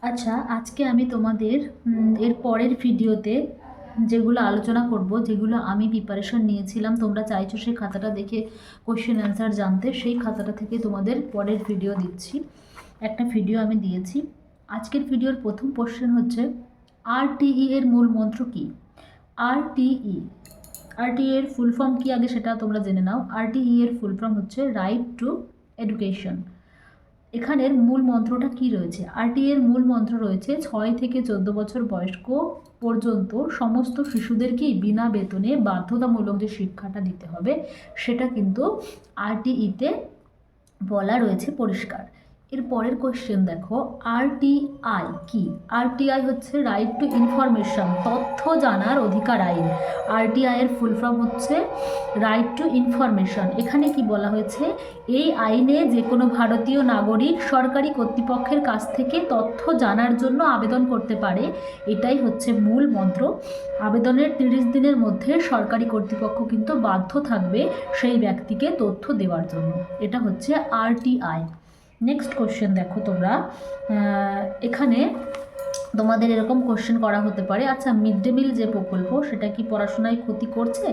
আচ্ছা, আজকে আমি তোমাদের এর পরের ভিডিওতে যেগুলো আলোচনা করব, যেগুলো আমি প্রিপারেশন নিয়েছিলাম, তোমরা চাইছো সেই খাতাটা দেখে কোশ্চেন অ্যান্সার জানতে, সেই খাতাটা থেকে তোমাদের পরের ভিডিও দিচ্ছি। একটা ভিডিও আমি দিয়েছি। আজকের ভিডিওর প্রথম কোশ্চেন হচ্ছে, আরটিই এর মূল মন্ত্র কী? আরটিই আরটিই এর ফুল ফর্ম কী আগে সেটা তোমরা জেনে নাও। আরটিই এর ফুল ফর্ম হচ্ছে রাইট টু এডুকেশন। এখানের মূল মন্ত্রটা কি রয়েছে? আরটিই এর মূল মন্ত্র রয়েছে 6 থেকে 14 বছর বয়স্ক পর্যন্ত সমস্ত শিশুদেরকেই বিনা বেতনে বাধ্যতামূলক যে শিক্ষাটা দিতে হবে, সেটা কিন্তু আরটিইতে বলা রয়েছে পরিষ্কার। এর পরের কোশ্চেন দেখো, আরটিআই কি? আরটিআই হচ্ছে রাইট টু ইনফরমেশন, তথ্য জানার অধিকার আইন। আরটিআই এর ফুল ফর্ম হচ্ছে রাইট টু ইনফরমেশন। এখানে কি বলা হয়েছে? এই আইনে যে কোনো ভারতীয় নাগরিক সরকারি কর্তৃপক্ষের কাছ থেকে তথ্য জানার জন্য আবেদন করতে পারে। এটাই হচ্ছে মূল মন্ত্র। আবেদনের 30 দিনের মধ্যে সরকারি কর্তৃপক্ষ কিন্তু বাধ্য থাকবে সেই ব্যক্তিকে তথ্য দেওয়ার জন্য। এটা হচ্ছে আরটিআই। নেক্সট কোশ্চেন দেখো তোমরা, এখানে তোমাদের এরকম কোশ্চেন করা হতে পারে, আচ্ছা মিড ডে মিল যে প্রকল্প, সেটা কি পড়াশোনায় ক্ষতি করছে?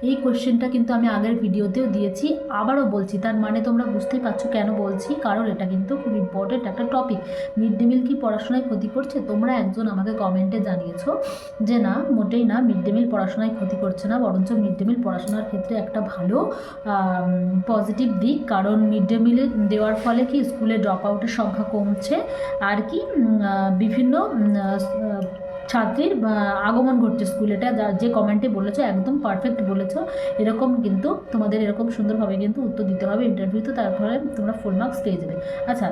এই কোশ্চেনটা কিন্তু আমি আগের ভিডিওতেও দিয়েছি, আবারও বলছি। তার মানে তোমরা বুঝতেই পারছো কেন বলছি, কারণ এটা কিন্তু খুব ইম্পর্টেন্ট একটা টপিক। মিড ডে মিল কি পড়াশোনায় ক্ষতি করছে? তোমরা একজন আমাকে কমেন্টে জানিয়েছো যে না, মোটেই না, মিড ডে মিল পড়াশোনায় ক্ষতি করছে না, বরঞ্চ মিড ডে মিল পড়াশোনার ক্ষেত্রে একটা ভালো পজিটিভ দিক। কারণ মিড ডে মিলে দেওয়ার ফলে কি স্কুলে ড্রপ আউটের সংখ্যা কমছে, আর কি বিভিন্ন ছাত্রীর আগমন ঘটছে স্কুলে। এটা যে কমেন্টে বলেছো একদম পারফেক্ট বলেছো। এরকম কিন্তু তোমাদের এরকম সুন্দরভাবে কিন্তু উত্তর দিতে হবে ইন্টারভিউতে, তারপরে তোমরা ফুল মার্কস পেয়ে যাবে। আচ্ছা,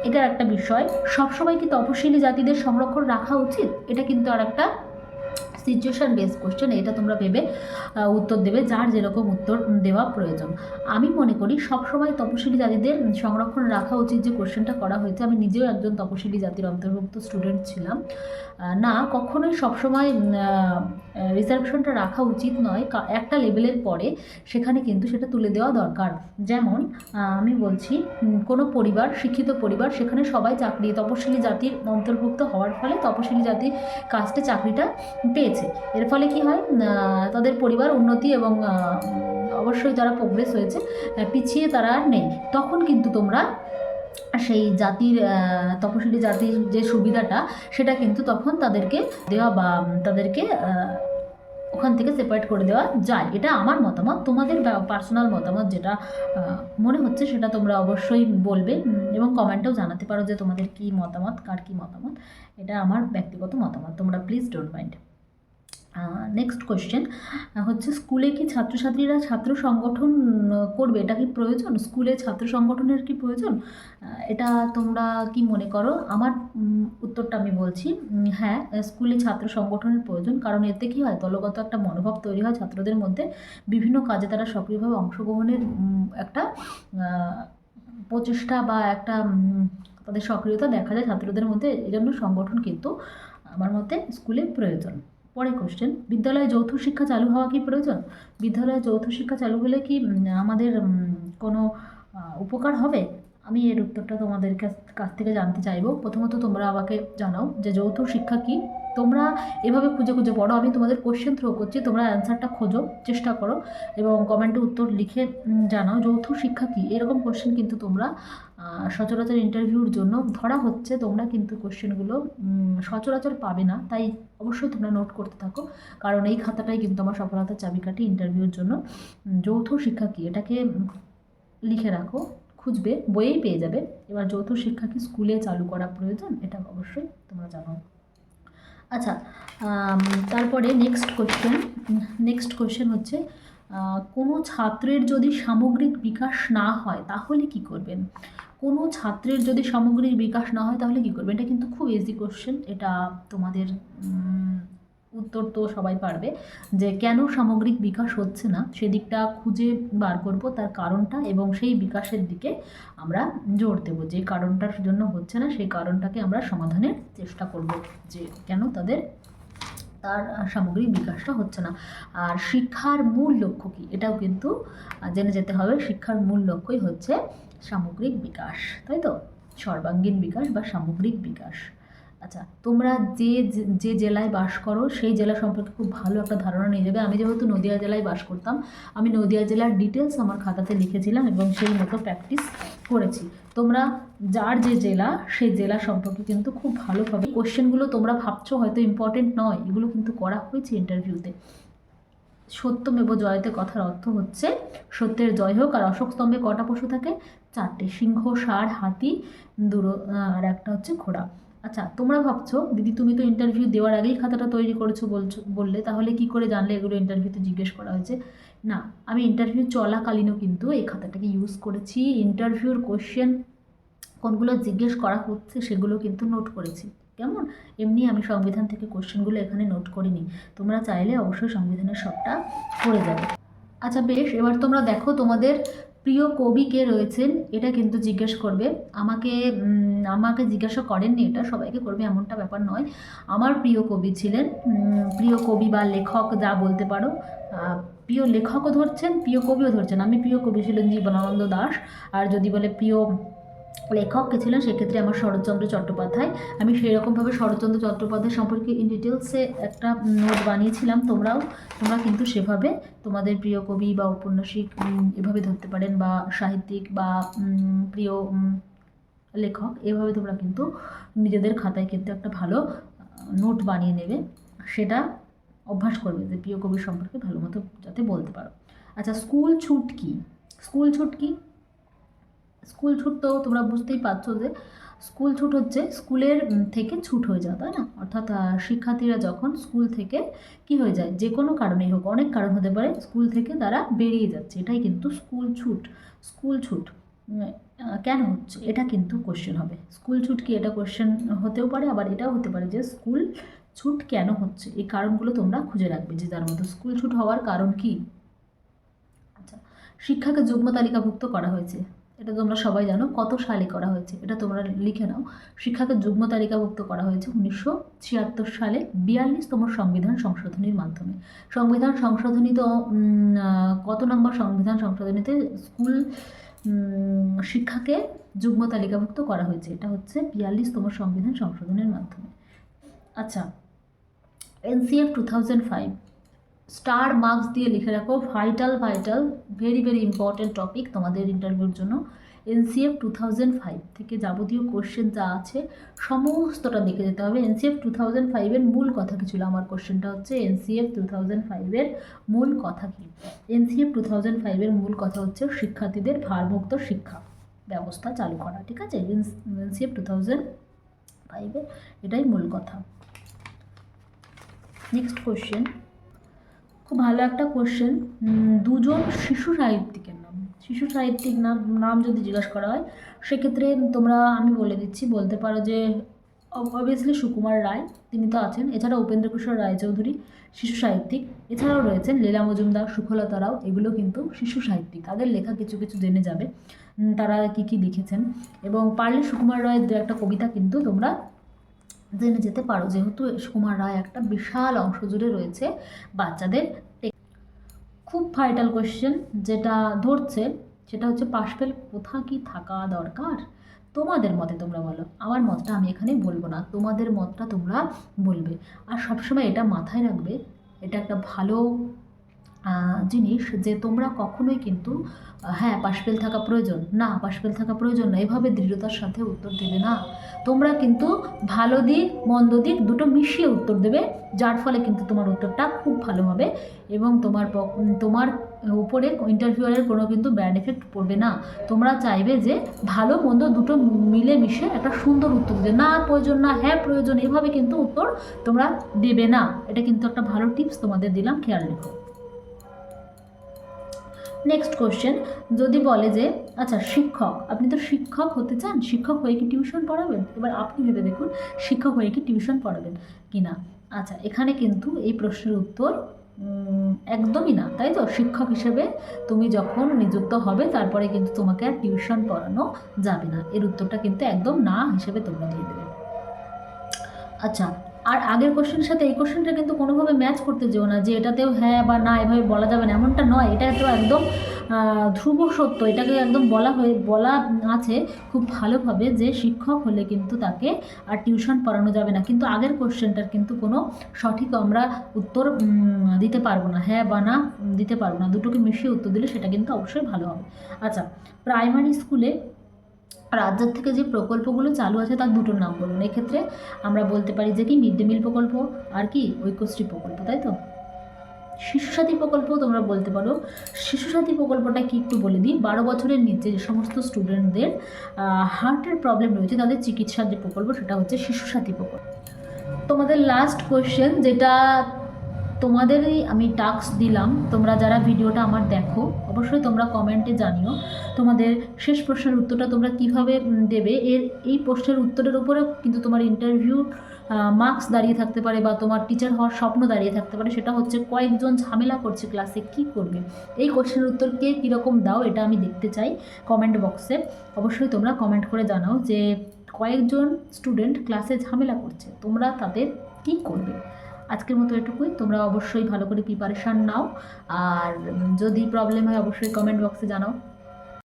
এটার একটা বিষয়, সবসময় কি তপশিলি জাতিদের সংরক্ষণ রাখা উচিত? এটা কিন্তু আর একটা সিচুয়েশান বেস কোশ্চেন। এটা তোমরা ভেবে উত্তর দেবে, যার যেরকম উত্তর দেওয়া প্রয়োজন। আমি মনে করি সবসময় তপশিলি জাতিদের সংরক্ষণ রাখা উচিত। যে কোশ্চেনটা করা হয়েছে, আমি নিজেও একজন তপশিলি জাতির অন্তর্ভুক্ত স্টুডেন্ট ছিলাম। না, কখনোই সবসময় রিজার্ভেশনটা রাখা উচিত নয়। একটা লেভেলের পরে সেখানে কিন্তু সেটা তুলে দেওয়া দরকার। যেমন আমি বলছি, কোনো পরিবার, শিক্ষিত পরিবার, সেখানে সবাই চাকরি তপশিলি জাতির অন্তর্ভুক্ত হওয়ার ফলে তপশিলি জাতির কাস্টে চাকরিটা পেয়েছে। এর ফলে কি হয়, তাদের পরিবার উন্নতি এবং অবশ্যই তারা প্রোগ্রেস হয়েছে, পিছিয়ে তারা আর নেই। তখন কিন্তু তোমরা সেই জাতির তপশিলি জাতির যে সুবিধাটা, সেটা কিন্তু তখন তাদেরকে দেওয়া বা তাদেরকে ওখান থেকে সেপারেট করে দেওয়া যায়। এটা আমার মতামত। তোমাদের পার্সোনাল মতামত যেটা মনে হচ্ছে সেটা তোমরা অবশ্যই বলবে, এবং কমেন্টেও জানাতে পারো যে তোমাদের কী মতামত, কার কী মতামত। এটা আমার ব্যক্তিগত মতামত, তোমরা please don't mind. Next question হচ্ছে, স্কুলে কি ছাত্রছাত্রীরা ছাত্র সংগঠন করবে? এটা কি প্রয়োজন? স্কুলে ছাত্র সংগঠনের কি প্রয়োজন? এটা তোমরা কি মনে করো? আমার উত্তরটা আমি বলছি, হ্যাঁ, স্কুলে ছাত্র সংগঠনের প্রয়োজন। কারণ এতে কি হয়, দলগত একটা মনোভাব তৈরি হয় ছাত্রদের মধ্যে, বিভিন্ন কাজে তারা সক্রিয়ভাবে অংশগ্রহণের একটা প্রচেষ্টা বা একটা তাদের সক্রিয়তা দেখা যায় ছাত্রদের মধ্যে। এই জন্য সংগঠন কিন্তু আমার মতে স্কুলে প্রয়োজন। পরে কোশ্চেন, বিদ্যালয়ে যৌথ শিক্ষা চালু হওয়া কি প্রয়োজন? বিদ্যালয়ে যৌথ শিক্ষা চালু হলে কি আমাদের কোনো উপকার হবে? আমি এর উত্তরটা তোমাদের কাছ থেকে জানতে চাইবো। প্রথমত তোমরা আমাকে জানাও যে যৌথ শিক্ষা কি। তোমরা এভাবে খুঁজে খুঁজে পড়ো, আমি তোমাদের কোশ্চেন থ্রো করছি, তোমরা অ্যান্সারটা খোঁজো, চেষ্টা করো এবং কমেন্টে উত্তর লিখে জানাও যৌথ শিক্ষা কি। এরকম কোশ্চেন কিন্তু তোমরা সচরাচর ইন্টারভিউর জন্য ধরা হচ্ছে, তোমরা কিন্তু কোশ্চেনগুলো সচরাচর পাবে না। তাই অবশ্যই তোমরা নোট করতে থাকো, কারণ এই খাতাটাই কিন্তু আমার সফলতার চাবিকাঠি ইন্টারভিউর জন্য। যৌথ শিক্ষা কি, এটাকে লিখে রাখো, খুঁজবে, বইয়েই পেয়ে যাবে। এবার যৌথ শিক্ষা কি স্কুলে চালু করা প্রয়োজন? এটা অবশ্যই তোমরা জানো। আচ্ছা, তারপরে নেক্সট কোয়েশ্চেন হচ্ছে, কোনো ছাত্রের যদি সামগ্রিক বিকাশ না হয় তাহলে কি করবেন? কোনো ছাত্রের যদি সামগ্রিক বিকাশ না হয় তাহলে কি করবেন? এটা কিন্তু খুব ইজি কোশ্চেন। এটা তোমাদের উত্তর তো সবাই পারবে, যে কেন সামগ্রিক বিকাশ হচ্ছে না সেদিকটা খুঁজে বার করব, তার কারণটা, এবং সেই বিকাশের দিকে আমরা জোর দেবো। যে কারণটার জন্য হচ্ছে না সেই কারণটাকে আমরা সমাধানের চেষ্টা করব, যে কেন তার সামগ্রিক বিকাশটা হচ্ছে না। আর শিক্ষার মূল লক্ষ্য কী, এটাও কিন্তু জেনে যেতে হবে। শিক্ষার মূল লক্ষ্যই হচ্ছে সামগ্রিক বিকাশ, তাই তো? সর্বাঙ্গীন বিকাশ বা সামগ্রিক বিকাশ। আচ্ছা, তোমরা যে যে জেলায় বাস করো সেই জেলা সম্পর্কে খুব ভালো একটা ধারণা নিয়ে যাবে। আমি যেহেতু নদিয়া জেলায় বাস করতাম, আমি নদিয়া জেলার ডিটেলস আমার খাতাতে লিখেছিলাম এবং সেই মতো প্র্যাকটিস করেছি। তোমরা যার যে জেলা সেই জেলা সম্পর্কে কিন্তু খুব ভালোভাবে কোশ্চেনগুলো তোমরা ভাবছো হয়তো ইম্পর্টেন্ট নয়, এগুলো কিন্তু করা হয়েছে ইন্টারভিউতে। সত্যমেব জয়তে কথার অর্থ হচ্ছে সত্যের জয় হোক। আর অশোক স্তম্ভে কটা পশু থাকে? 4টে, সিংহ, ষাঁড়, হাতি, আর একটা হচ্ছে ঘোড়া। আচ্ছা, তোমরা ভাবছো দিদি তুমি তো ইন্টারভিউ দেওয়ার আগেই খাতাটা তৈরি করেছো বললে, তাহলে কি করে জানলে এগুলো ইন্টারভিউতে জিজ্ঞেস করা হয়েছে? না, আমি ইন্টারভিউ চলাকালীনও কিন্তু এই খাতাটাকে ইউজ করেছি। ইন্টারভিউর কোশ্চেন কোনগুলো জিজ্ঞেস করা হচ্ছে সেগুলো কিন্তু নোট করেছি। কেমন? এমনি আমি সংবিধান থেকে কোশ্চেনগুলো এখানে নোট করিনি, তোমরা চাইলে অবশ্যই সংবিধানের সবটা পড়ে যাবে। আচ্ছা বেশ, এবার তোমরা দেখো তোমাদের প্রিয় কবি কে রয়েছেন এটা কিন্তু জিজ্ঞেস করবে। আমাকে জিজ্ঞাসা করেননি, এটা সবাইকে করবে এমনটা ব্যাপার নয়। আমার প্রিয় কবি ছিলেন, প্রিয় কবি বা লেখক যা বলতে পারো, প্রিয় লেখকও ধরছেন, প্রিয় কবিও ধরছেন। আমি প্রিয় কবি ছিলেন জীবনানন্দ দাশ, আর যদি বলে প্রিয় লেখক কে ছিলেন সেক্ষেত্রে আমার শরৎচন্দ্র চট্টোপাধ্যায়। আমি সেই রকমভাবে শরৎচন্দ্র চট্টোপাধ্যায় সম্পর্কে ইন ডিটেলসে একটা নোট বানিয়েছিলাম। তোমরা কিন্তু সেভাবে তোমাদের প্রিয় কবি বা ঔপন্যাসিক এভাবে ধরতে পারেন, বা সাহিত্যিক বা প্রিয় লেখক, এভাবে তোমরা কিন্তু নিজেদের খাতায় কিন্তু একটা ভালো নোট বানিয়ে নেবে। সেটা অভ্যাস করবে যে প্রিয় কবি সম্পর্কে ভালো মতো যাতে বলতে পারো। আচ্ছা, স্কুল ছুট কি? স্কুল ছুট কি? স্কুল ছুট তো তোমরা বুঝতেই পারছো যে স্কুল ছুট হচ্ছে স্কুলের থেকে ছুট হয়ে যাওয়া, তাই না? অর্থাৎ শিক্ষার্থীরা যখন স্কুল থেকে কি হয়ে যায়, যে কোনো কারণেই হোক, অনেক কারণ হতে পারে, স্কুল থেকে তারা বেরিয়ে যাচ্ছে, এটাই কিন্তু স্কুল ছুট। স্কুল ছুট কেন হচ্ছে এটা কিন্তু কোশ্চেন হবে। স্কুল ছুট কি এটা কোশ্চেন হতেও পারে, আবার এটাও হতে পারে যে স্কুল ছুট কেন হচ্ছে, এই কারণগুলো তোমরা খুঁজে রাখবে যে তার মধ্যে স্কুল ছুট হওয়ার কারণ কি। আচ্ছা, শিক্ষাকে যুগ্ম তালিকাভুক্ত করা হয়েছে, এটা তোমরা সবাই জানো। কত সালে করা হয়েছে এটা তোমরা লিখে নাও। শিক্ষাকে যুগ্ম তালিকাভুক্ত করা হয়েছে 1976 সালে 42তম সংবিধান সংশোধনীর মাধ্যমে। সংবিধান সংশোধনী তো কত নম্বর সংবিধান সংশোধনীতে স্কুল শিক্ষাকে যুগ্ম তালিকাভুক্ত করা হয়েছে? এটা হচ্ছে 42তম সংবিধান সংশোধনের মাধ্যমে। আচ্ছা, NCF 2005 স্টার মার্কস দিয়ে লিখে রাখো, vital very very important topic তোমাদের ইন্টারভিউর জন্য। NCF 2005 থেকে যাবতীয় কোশ্চেন যা আছে সমস্তটা দেখে যেতে হবে। NCF 2005-এর মূল কথা কী ছিল? আমার কোশ্চেনটা হচ্ছে NCF 2005-এর মূল কথা কী? NCF 2005-এর মূল কথা হচ্ছে শিক্ষার্থীদের ভারমুক্ত শিক্ষা ব্যবস্থা চালু করা, ঠিক আছে? NCF 2005-এর এটাই মূল কথা। নেক্সট কোশ্চেন, খুব ভালো একটা কোশ্চেন, দুজন শিশু সাহিত্যিকের নাম। শিশু সাহিত্যিক নাম যদি জিজ্ঞাসা করা হয় সেক্ষেত্রে তোমরা, আমি বলে দিচ্ছি, বলতে পারো যে অবভিয়াসলি সুকুমার রায়, তিনি তো আছেন। এছাড়া উপেন্দ্রকিশোর রায়চৌধুরী শিশু সাহিত্যিক, এছাড়াও রয়েছেন লীলা মজুমদার, সুখলতা রাও, এগুলো কিন্তু শিশু সাহিত্যিক। তাদের লেখা কিছু কিছু জেনে যাবে তারা কী কী লিখেছেন, এবং পারলে সুকুমার রায়ের দু একটা কবিতা কিন্তু তোমরা জেনে যেতে পারো, যেহেতু সুকুমার রায় একটা বিশাল অংশ জুড়ে রয়েছে বাচ্চাদের। খুব ভাইটাল কোশ্চেন যেটা ধরছে সেটা হচ্ছে পাশফেল কোথা কি থাকা দরকার? তোমাদের মতে তোমরা বলো, আমার মতটা আমি এখানে বলবো না, তোমাদের মতটা তোমরা বলবে। আর সবসময় এটা মাথায় রাখবে, এটা একটা ভালো জিনিস যে তোমরা কখনোই কিন্তু হ্যাঁ পাশফেল থাকা প্রয়োজন, না পাশফেল থাকা প্রয়োজন না, এভাবে দৃঢ়তার সাথে উত্তর দেবে না। তোমরা কিন্তু ভালো দিক মন্দ দিক দুটো মিশিয়ে উত্তর দেবে, যার ফলে কিন্তু তোমার উত্তরটা খুব ভালো হবে এবং তোমার উপরে ইন্টারভিউয়ারের কোনো কিন্তু ব্যাড এফেক্ট পড়বে না। তোমরা চাইবে যে ভালো মন্দ দুটো মিলে মিশে একটা সুন্দর উত্তর দেবে, না প্রয়োজন না হ্যাঁ প্রয়োজন, এভাবে কিন্তু উত্তর তোমরা দেবে না। এটা কিন্তু একটা ভালো টিপস তোমাদের দিলাম, খেয়াল রেখো। নেক্সট কোশ্চেন, যদি বলে যে আচ্ছা শিক্ষক, আপনি তো শিক্ষক হতে চান, শিক্ষক হয়ে কি টিউশন পড়াবেন? এবার আপনি ভেবে দেখুন শিক্ষক হয়ে কি টিউশন পড়াবেন কি না। আচ্ছা, এখানে কিন্তু এই প্রশ্নের উত্তর একদমই না, তাই তো? শিক্ষক হিসেবে তুমি যখন নিযুক্ত হবে তারপরে কিন্তু তোমাকে আর টিউশন পড়ানো যাবে না, এর উত্তরটা কিন্তু একদম না হিসেবে তোমরা দিয়ে দেবে। আচ্ছা, আর আগের কোশ্চেনের সাথে এই কোশ্চেনটা কিন্তু কোনোভাবে ম্যাচ করতে যেও না যে এটাতেও হ্যাঁ বা না এভাবে বলা যাবে না, এমনটা নয়। এটা তো একদম ধ্রুব সত্য, এটাকে একদম বলা আছে খুব ভালোভাবে যে শিক্ষক হলে কিন্তু তাকে আর টিউশন পড়ানো যাবে না। কিন্তু আগের কোশ্চেনটার কিন্তু কোনো সঠিক আমরা উত্তর দিতে পারবো না, হ্যাঁ বা না দিতে পারবো না, দুটোকে মিশিয়ে উত্তর দিলে সেটা কিন্তু অবশ্যই ভালো হবে। আচ্ছা, প্রাইমারি স্কুলে রাজ্যের থেকে যে প্রকল্পগুলো চালু আছে তার দুটোর নাম বলুন। এক্ষেত্রে আমরা বলতে পারি যে কি মিড ডে মিল প্রকল্প আর কি ঐক্যশ্রী প্রকল্প, তাই তো। শিশুসাথী প্রকল্প তোমরা বলতে পারো। শিশুসাথী প্রকল্পটা কি একটু বলে দিই, 12 বছরের নিচে যে সমস্ত স্টুডেন্টদের হার্টের প্রবলেম রয়েছে তাদের চিকিৎসার যে প্রকল্প সেটা হচ্ছে শিশুসাথী প্রকল্প। তোমাদের লাস্ট কোয়েশ্চেন, যেটা তোমাদেরই আমি টাস্ক দিলাম, তোমরা যারা ভিডিওটা আমার দেখো অবশ্যই তোমরা কমেন্টে জানিও তোমাদের শেষ প্রশ্নের উত্তরটা তোমরা কিভাবে দেবে। এই প্রশ্নের উত্তরের উপরেও কিন্তু তোমার ইন্টারভিউ মার্কস দাঁড়িয়ে থাকতে পারে বা তোমার টিচার হওয়ার স্বপ্ন দাঁড়িয়ে থাকতে পারে। সেটা হচ্ছে কয়েকজন ঝামেলা করছে ক্লাসে, কি করবে। এই কোশ্চেনের উত্তর কে কীরকম দাও এটা আমি দেখতে চাই কমেন্ট বক্সে। অবশ্যই তোমরা কমেন্ট করে জানাও যে কয়েকজন স্টুডেন্ট ক্লাসে ঝামেলা করছে, তোমরা তাদের কি করবে। আজকের মতো এটুকুই, তোমরা অবশ্যই ভালো করে প্রিপারেশান নাও, আর যদি প্রবলেম হয় অবশ্যই কমেন্ট বক্সে জানাও।